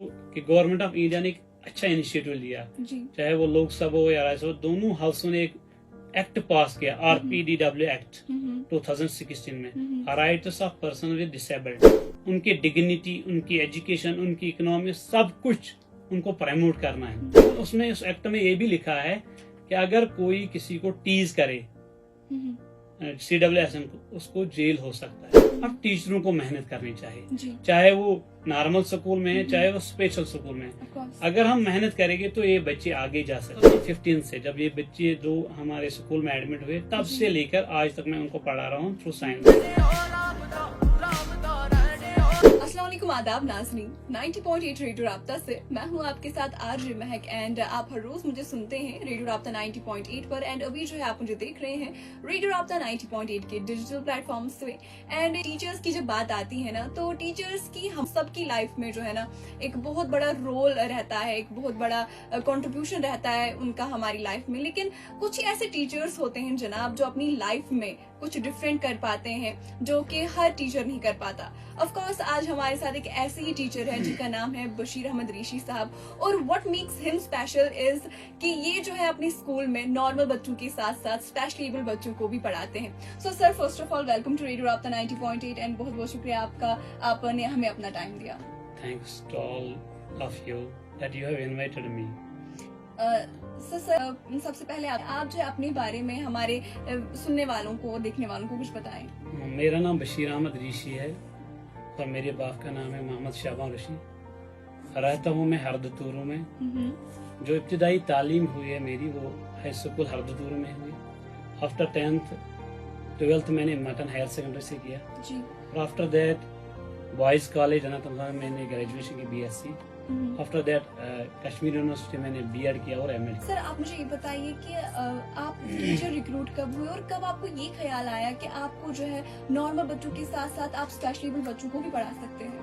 कि government of India ने एक अच्छा इनिशिएटिव लिया, चाहे वो लोकसभा हो या राज्यसभा, दोनों हाउसों ने एक एक्ट पास किया, RPDW एक्ट 2016 में, rights of person with disability. उनकी डिग्निटी, उनकी एजुकेशन, उनकी इकोनॉमी, सब कुछ उनको प्रमोट करना है। तो उसमें उस एक्ट में ये भी लिखा है कि अगर कोई किसी को टीज करे CWSN को, उसको जेल हो सकता है। अब टीचरों को मेहनत करनी चाहिए, चाहे वो नॉर्मल स्कूल में है, चाहे वो स्पेशल स्कूल में है। अगर हम मेहनत करेंगे तो ये बच्चे आगे जा सकते हैं। 15 से जब ये बच्चे जो हमारे स्कूल में एडमिट हुए, तब से लेकर आज तक मैं उनको पढ़ा रहा हूँ थ्रू साइंस। अस्सलामुअलैकुम, आदाब नाज़रीन। 90.8 रेडियो राब्ता से मैं हूं आपके साथ आरजे महक एंड आप हर रोज मुझे सुनते हैं रेडियो राब्ता 90.8 पर। एंड अभी जो है आप मुझे देख रहे हैं रेडियो राब्ता 90.8 के डिजिटल प्लेटफॉर्म्स पे। एंड टीचर्स की जब बात आती है ना, तो टीचर्स की हम सब की लाइफ में जो है ना एक बहुत बड़ा रोल रहता है, एक बहुत बड़ा कंट्रीब्यूशन रहता है उनका हमारी लाइफ में। लेकिन कुछ ऐसे टीचर्स होते हैं जनाब जो अपनी लाइफ में कुछ डिफरेंट कर पाते हैं जो कि हर टीचर नहीं कर पाता। ऑफ कोर्स आज हमारे साथ एक ऐसे ही टीचर है जिनका नाम है बशीर अहमद ऋषि साहब। और what makes him special is कि ये जो है अपने स्कूल में नॉर्मल बच्चों के साथ साथ स्पेशली एबल बच्चों को भी पढ़ाते हैं। So sir, first of all welcome to radio Rabta 90.8 and बहुत बहुत शुक्रिया आपका, आपने हमें अपना टाइम दिया। Thanks to all of you that you have invited me. Sir, सबसे पहले आप जो है अपने बारे में हमारे सुनने वालों को, देखने वालों को कुछ बताएं। मेरा नाम बशीर अहमद ऋषि है और मेरे बाप का नाम है मोहम्मद शाबान ऋषि। रहता हूँ मैं हरदतूरू में। जो इब्तिदाई तालीम हुई है मेरी, वो हाई स्कूल हरदतूरू में हुई। आफ्टर 10th 12th मैंने मटन हायर सेकेंडरी से किया और आफ्टर दैट बॉयज कॉलेज अनातम मैंने ग्रेजुएशन की BSc। After that Kashmir university मैंने B.Ed किया और M.Ed। सर, आप मुझे ये बताइए कि आप टीचर रिक्रूट कब हुए और कब आपको ये ख्याल आया कि आपको जो है नॉर्मल बच्चों के साथ साथ आप स्पेशल एबल बच्चों को भी पढ़ा सकते हैं?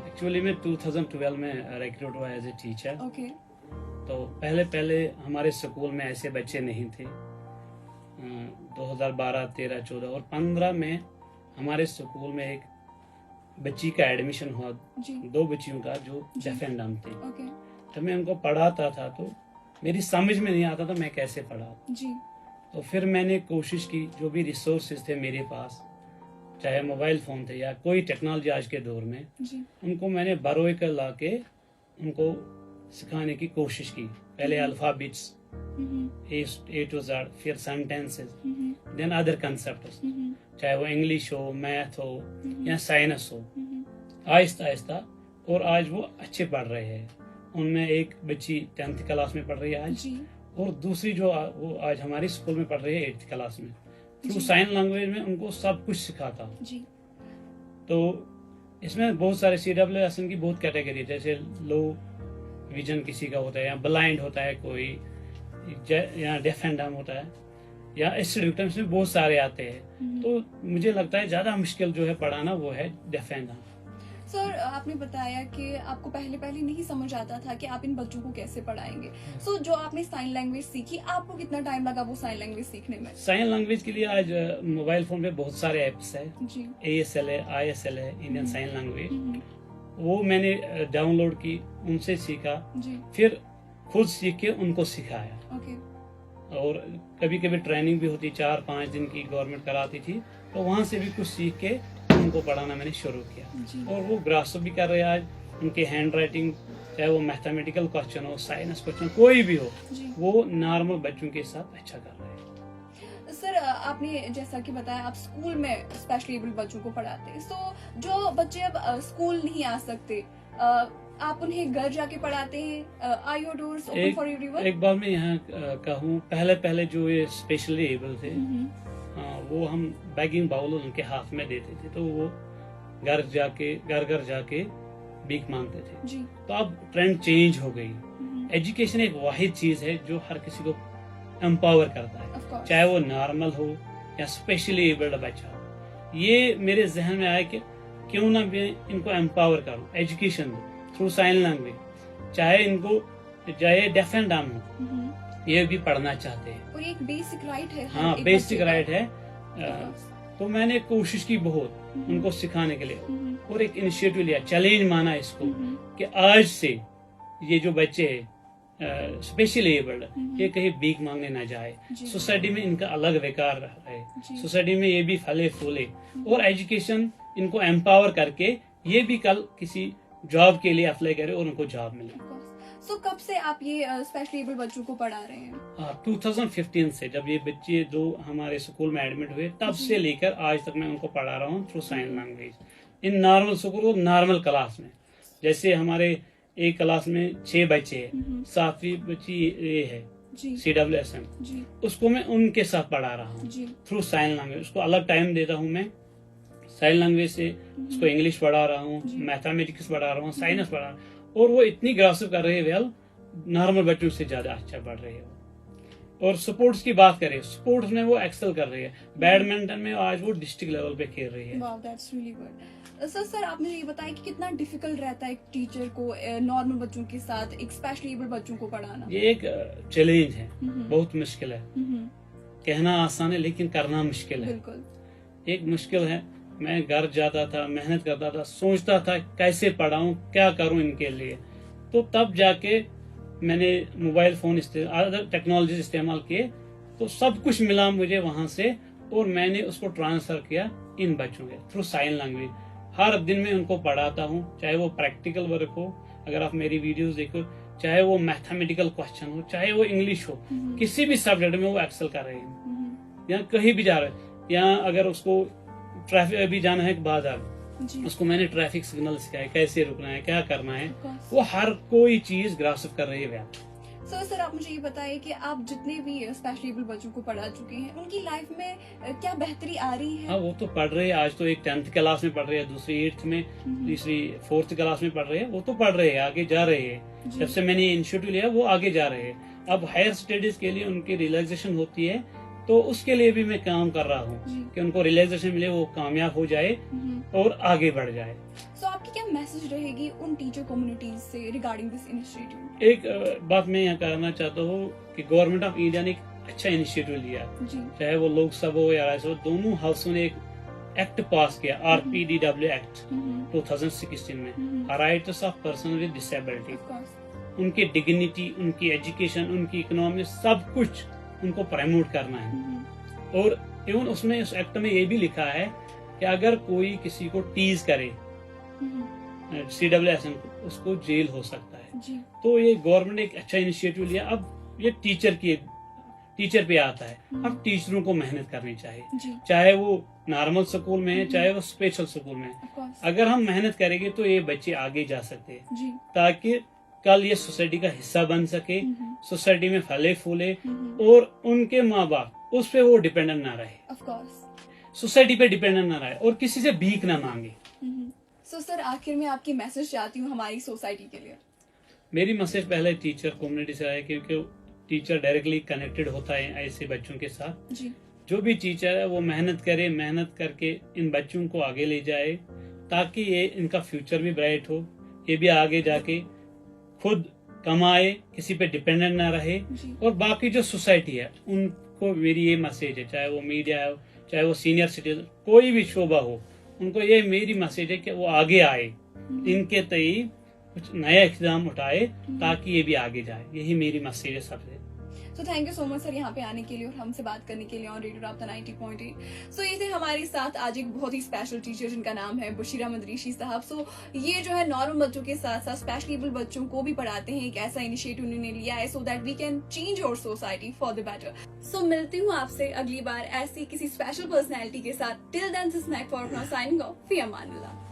एक्चुअली मैं 2012 में रिक्रूट हुआ एज ए टीचर। ओके। तो पहले हमारे स्कूल में ऐसे बच्चे नहीं थे। 2012, 13, 14 और 15 में हमारे स्कूल में एक बच्ची का एडमिशन हुआ, 2 बच्चियों का जो डेफ एंड डम्ब थे। जब मैं उनको पढ़ाता था तो मेरी समझ में नहीं आता था मैं कैसे पढ़ाऊं। तो फिर मैंने कोशिश की, जो भी रिसोर्सेज थे मेरे पास, चाहे मोबाइल फोन थे या कोई टेक्नोलॉजी आज के दौर में, उनको मैंने बरोए कर ला के उनको सिखाने की कोशिश की। पहले अल्फाबेट्स A to Z, फिर सेंटेंसेस, देन अदर कंसेप्ट्स, चाहे वो इंग्लिश हो, मैथ हो या साइंस हो, आहिस्ता आहिस्ता। और आज वो अच्छे पढ़ रहे हैं। उनमें एक बच्ची 10th क्लास में पढ़ रही है आज, और दूसरी जो वो आज हमारे स्कूल में पढ़ रही है 8th क्लास में। थ्रू साइन लैंग्वेज में उनको सब कुछ सिखाता हूँ। तो इसमें बहुत सारे CWSN की बहुत कैटेगरी, जैसे लो विजन किसी का होता है, या ब्लाइंड होता है कोई, या डेफ एंड डम्ब होता है, या एस्टिडिक्टम्स में बहुत सारे आते हैं। तो मुझे लगता है ज्यादा मुश्किल जो है पढ़ाना वो है डेफ एंड डम्ब। सर, आपने बताया कि आपको पहले नहीं समझ आता था कि आप इन बच्चों को कैसे पढ़ाएंगे। सो जो आपने साइन लैंग्वेज सीखी, आपको कितना टाइम लगा वो साइन लैंग्वेज सीखने में? साइन लैंग्वेज के लिए आज मोबाइल फोन पे बहुत सारे एप्स है। ASL है, ISL है, इंडियन साइन लैंग्वेज। वो मैंने डाउनलोड की, उनसे सीखा, फिर खुद सीख के उनको सिखाया। और कभी कभी ट्रेनिंग भी होती, 4-5 दिन की गवर्नमेंट कराती थी, तो वहाँ से भी कुछ सीख के उनको पढ़ाना मैंने शुरू किया। और वो ग्रास्प भी कर रहे हैं आज। उनके हैंड राइटिंग, चाहे वो मैथमेटिकल क्वेश्चन हो, साइंस क्वेश्चन कोई भी हो, वो नॉर्मल बच्चों के साथ अच्छा कर रहे हैं। सर, आपने जैसा कि बताया आप स्कूल में स्पेशली एबल बच्चों को पढ़ाते हैं। सो जो बच्चे अब स्कूल नहीं आ सकते, आप उन्हें घर जाके पढ़ाते हैं? Are your doors open for everyone? एक बार मैं यहाँ कहूँ, पहले जो ये स्पेशली एबल थे, वो हम बैगिंग बाउल उनके हाथ में देते थे, तो वो घर जाके भीख मांगते थे। तो अब ट्रेंड चेंज हो गई। एजुकेशन एक वाहिद चीज है जो हर किसी को एम्पावर करता है, चाहे वो नॉर्मल हो या स्पेशली एबल्ड बच्चा हो। ये मेरे जहन में आया कि क्यों ना मैं इनको एम्पावर करूं एजुकेशन थ्रू साइन लैंग्वेज। चाहे डेफ एंड डम्ब हो, ये भी पढ़ना चाहते हैं और एक बेसिक राइट है। हाँ, बेसिक राइट है। तो मैंने कोशिश की बहुत उनको सिखाने के लिए, और एक इनिशिएटिव लिया, चैलेंज माना इसको कि आज से ये जो बच्चे हैं स्पेशली एबल्ड, ये कहीं भीख मांगने ना जाए, सोसाइटी में इनका अलग विकार रहे, सोसाइटी में ये भी फले फूले, और एजुकेशन इनको एम्पावर करके ये भी कल किसी जॉब के लिए अप्लाई करे और उनको जॉब मिले। So, कब से आप ये स्पेशली एबल्ड बच्चों को पढ़ा रहे हैं? 2015 से, जब ये बच्चे जो हमारे स्कूल में एडमिट हुए तब से लेकर आज तक मैं उनको पढ़ा रहा हूँ through sign language in normal school, normal class में। जैसे हमारे एक क्लास में 6 बच्चे हैं, 7वीं बच्ची ये है CWSM, उसको मैं उनके साथ पढ़ा रहा हूँ थ्रू साइन लैंग्वेज। उसको अलग टाइम देता हूँ मैं साइन लैंग्वेज से, उसको इंग्लिश पढ़ा रहा हूँ, मैथमेटिक्स पढ़ा रहा हूँ, साइंस पढ़ा रहा हूँ, और वो इतनी ग्रास्प कर रहे हैं, वेल नॉर्मल बच्चों से ज्यादा अच्छा पढ़ रहे हैं। और स्पोर्ट्स की बात करें, स्पोर्ट्स में वो एक्सेल कर रही है, बैडमिंटन में आज वो डिस्ट्रिक्ट लेवल पे खेल रही है। Wow, that's really good. Sir आप मुझे ये बताएं कि कितना डिफिकल्ट रहता है एक टीचर को नॉर्मल बच्चों के साथ एक स्पेशली एबल्ड बच्चों को पढ़ाना? ये एक चैलेंज है, बहुत मुश्किल है। कहना आसान है लेकिन करना मुश्किल है। बिल्कुल एक मुश्किल है। मैं घर जाता था, मेहनत करता था, सोचता था कैसे पढ़ाऊं, क्या करूं इनके लिए, तो तब जाके मैंने मोबाइल फोन अदर टेक्नोलॉजी इस्तेमाल किए, तो सब कुछ मिला मुझे वहां से, और मैंने उसको ट्रांसफर किया इन बच्चों के थ्रू साइन लैंग्वेज। हर दिन मैं उनको पढ़ाता हूँ, चाहे वो प्रैक्टिकल वर्क हो, अगर आप मेरी वीडियोस देखो, चाहे वो मैथमेटिकल क्वेश्चन हो, चाहे वो इंग्लिश हो, किसी भी सब्जेक्ट में वो एक्सेल कर रहे हैं। या कहीं भी जा रहे हैं, या अगर उसको ट्रैफिक अभी जाना है बाजार, उसको मैंने ट्रैफिक सिग्नल सिखाया, कैसे रुकना है, क्या करना है, वो हर कोई चीज ग्रास्प कर रही है। सर आप मुझे ये बताइए कि आप जितने भी स्पेशली एबल्ड बच्चों को पढ़ा चुके हैं, उनकी लाइफ में क्या बेहतरी आ रही है? हाँ, वो तो पढ़ रहे हैं। आज तो एक 10th क्लास में पढ़ रहे हैं, दूसरी 8th में, तीसरी 4th क्लास में पढ़ रहे हैं। वो तो पढ़ रहे हैं, आगे जा रहे हैं। जब से मैंने इंस्टीट्यूट लिया वो आगे जा रहे हैं। अब हायर स्टडीज के लिए उनकी रिलैक्सेशन होती है, तो उसके लिए भी मैं काम कर रहा हूँ कि उनको रिलैक्सेशन मिले, वो कामयाब हो जाए और आगे बढ़ जाए। तो आपकी क्या मैसेज रहेगी उन टीचर कम्युनिटीज से रिगार्डिंग दिस इनिशिएटिव? एक बात मैं यहाँ कहना चाहता हूँ कि गवर्नमेंट ऑफ इंडिया ने एक अच्छा इनिशिएटिव लिया, चाहे वो लोकसभा हो या राज्यसभा, दोनों हाउसों ने एक एक्ट पास किया, RPDW एक्ट 2016 में, rights of person with disability. उनकी डिग्निटी, उनकी एजुकेशन, उनकी इकोनॉमी, सब कुछ उनको प्रमोट करना है। और इवन उसमें उस एक्ट में ये भी लिखा है कि अगर कोई किसी को टीज करे CWSM को, उसको जेल हो सकता है। तो ये गवर्नमेंट ने एक अच्छा इनिशिएटिव लिया। अब ये टीचर पे आता है। अब टीचरों को मेहनत करनी चाहिए, चाहे वो नॉर्मल स्कूल में है, चाहे वो स्पेशल स्कूल में है। अगर हम मेहनत करेंगे तो ये बच्चे आगे जा सकते हैं, ताकि कल ये सोसाइटी का हिस्सा बन सके, सोसाइटी में फले फूले, और उनके माँ बाप उस पे वो डिपेंडेंट ना रहे, सोसाइटी पे डिपेंडेंट ना रहे, और किसी से भीख ना मांगे। सर आखिर में आपकी मैसेज चाहती हूँ हमारी सोसाइटी के लिए। मेरी मैसेज पहले टीचर कम्युनिटी से है, क्योंकि टीचर डायरेक्टली कनेक्टेड होता है ऐसे बच्चों के साथ। जो भी टीचर है वो मेहनत करे, मेहनत करके इन बच्चों को आगे ले जाए, ताकि ये इनका फ्यूचर भी ब्राइट हो, ये भी आगे जाके खुद कमाए, किसी पे डिपेंडेंट ना रहे। और बाकी जो सोसाइटी है उनको मेरी ये मैसेज है, चाहे वो मीडिया हो, चाहे वो सीनियर सिटीजन, कोई भी शोबा हो, उनको ये मेरी मैसेज है कि वो आगे आए, इनके तय कुछ नया इक़दाम उठाए, ताकि ये भी आगे जाए। यही मेरी मैसेज है सबसे। तो thank you so much sir यहाँ पे आने के लिए और हमसे बात करने के लिए ऑन रेडियो राब्ता 90.8। सो ये थे हमारे साथ आज एक बहुत ही स्पेशल टीचर जिनका नाम है बशीर अहमद ऋषि साहब। सो ये जो है नॉर्मल बच्चों के साथ साथ स्पेशली एबल्ड बच्चों को भी पढ़ाते हैं। एक ऐसा इनिशिएटिव उन्होंने लिया है, so that we can change our society for the better. So मिलती हूँ आपसे अगली बार ऐसी किसी स्पेशल पर्सनैलिटी के साथ। Till then this snack for now signing off, फी अमान अल्लाह।